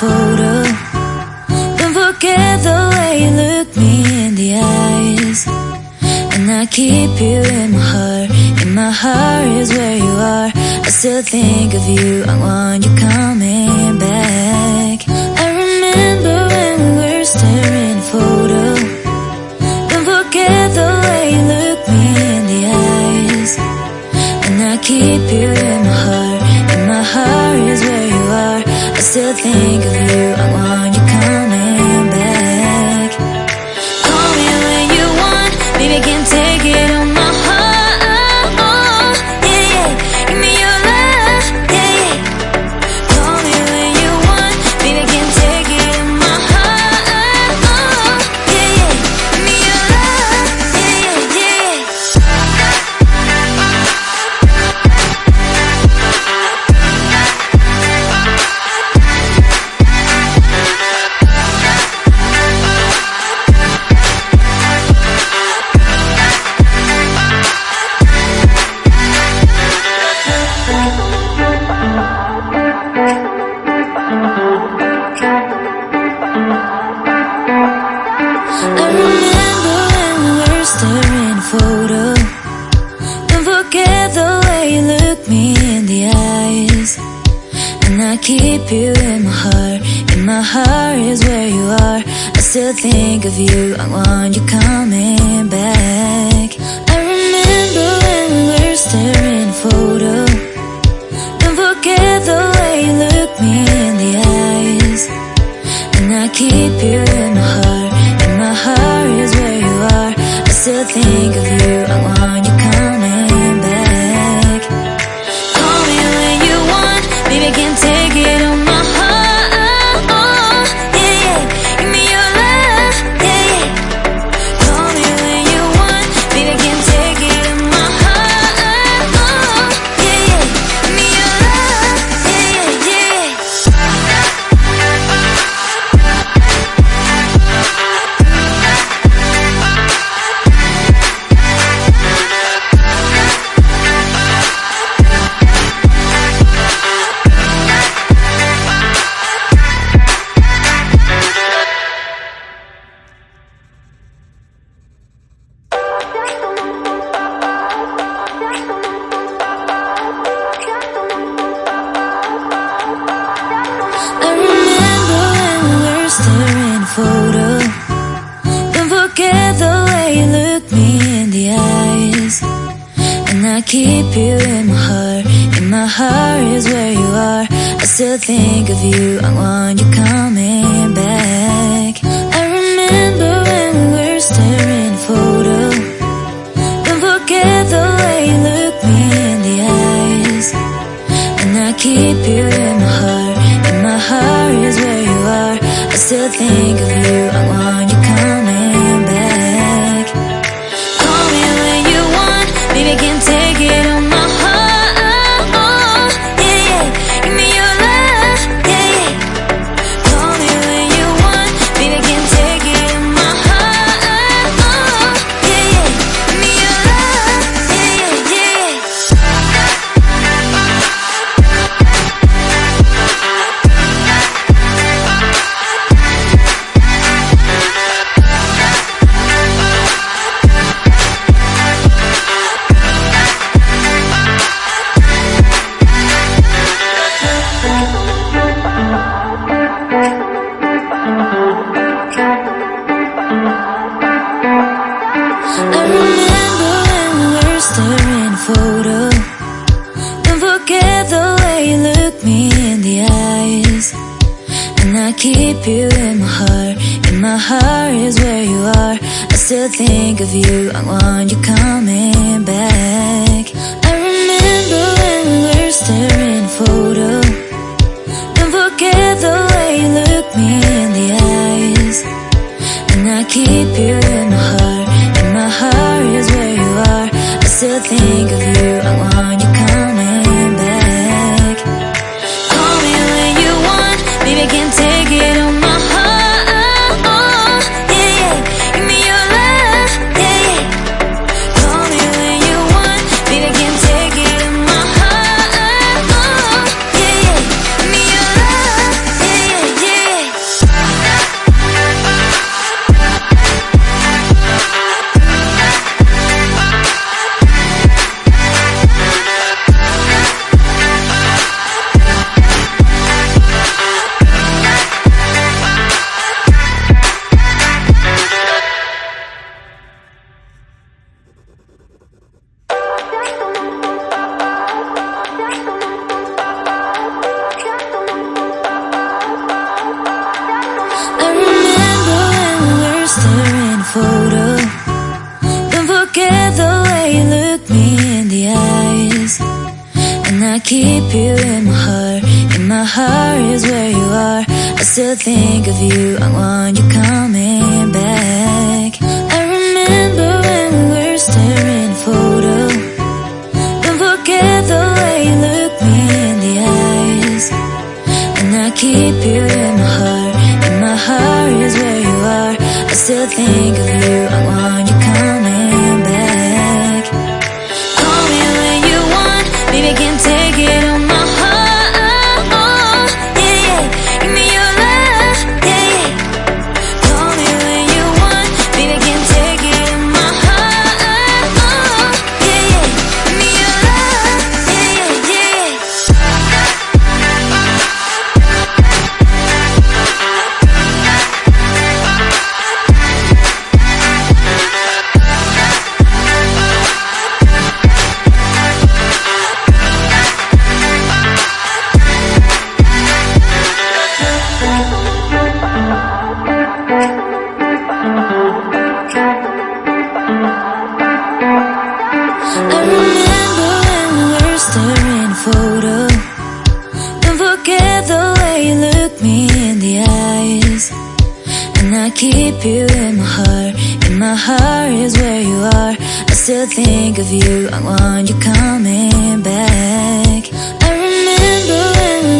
photo. Don't forget the way you look me in the eyes. And I keep you in my heart. In my heart is where you are. I still think of you. I want you coming back. I remember when we were staring photo. Don't forget the way you look me in the eyes. And I keep you in my heart. In my heart is where you are. I still think of you. I want you coming back. Call me when you want. Baby, I can't take it on my heart. Yeah, yeah. Give me your love. Yeah, yeah. Call me when you want. Baby, I can't take it on my heart. Yeah, yeah. Give me your love. Yeah, yeah, yeah. I remember when we were staring photo. Don't forget the way you look me in the eyes. And I keep you in my heart. In my heart is where you are. I still think of you. I want you coming back. I remember when we were staring photo. Don't forget the way you look me in the eyes. And I keep you in my heart. In my heart is where you are. I still think of you. I want you coming back. Call me when you want. Baby, I can't take it on my heart. Yeah, yeah. Give me your love. Yeah, yeah. Call me when you want. Baby, I can't take it on my heart. Yeah, yeah. Give me your love. Yeah, yeah, yeah. I remember when we were staring photo. Don't forget the way you look me in the eyes. And I keep you in my heart. In my heart is where you are. I still think of you. I want you coming back. I remember when we were staring photo. Don't forget the way you look me in the eyes. And I keep you in my heart. In my heart is where you are. I still think of you. I want you coming back. Call me when you want. Baby, I can't take it on my heart. Yeah, yeah. Give me your love. Yeah, yeah. Call me when you want. Baby, I can't take it on my heart. Yeah, yeah. Give me your love. Yeah, yeah, yeah. I remember when we were staring photo. Don't forget the way you look me in the eyes. And I keep you in my heart. In my heart is where you are. I still think of you. I want you coming back. I remember when we were staring photo. Don't forget the way you look me in the eyes. And I keep you in my heart. In my heart is where you are. I still think of you. I want you coming back. Call me when you want. Baby, I can't take it on my heart. Yeah, yeah. Give me your love. Yeah, yeah. Call me when you want. Baby, I can't take it on my heart. Yeah, yeah. Give me your love. Yeah, yeah, yeah. keep you in my heart. In my heart is where you are. I still think of you. I want you coming back. I remember when we were staring at a photo. Don't forget the way you look me in the eyes. And I keep you in my heart. In my heart is where you are. I still think of you. I want you coming back. Call me when you want. Baby, I can't take it on my heart. Yeah, yeah. Give me your love. Yeah, yeah. Call me when you want. Baby, I can't take it on my heart. Yeah, yeah. Give me your love. Yeah, yeah, yeah. I remember when we were staring at a photo. Don't forget the way you look me in the eyes. And I keep you in my heart. In my heart is where you are. I still think of you. I want you coming back. I remember when we